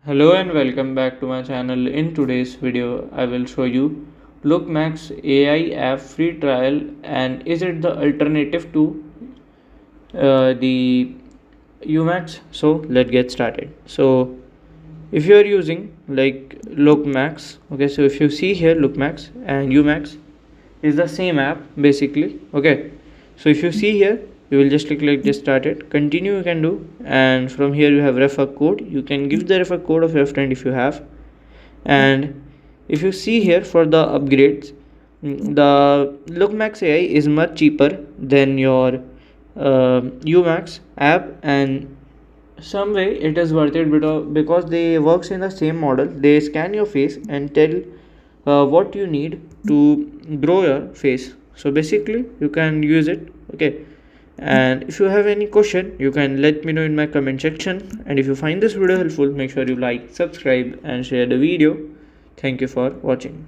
Hello and welcome back to my channel. In today's video, I will show you Lookmax AI app free trial and is it the alternative to the Umax? So let's get started. So if you are using like Lookmax, okay, so if you see here Lookmax and Umax is the same app basically, okay. So if you see here, you will just click like this started, continue you can do, and from here you have refer code. You can give the refer code of your friend if you have. And if you see here for the upgrades, the Lookmax AI is much cheaper than your Umax app, and some way it is worth it because they works in the same model. They scan your face and tell what you need to grow your face. So basically you can use it, okay. And if you have any question, you can let me know in my comment section. And if you find this video helpful, make sure you like, subscribe and share the video. Thank you for watching.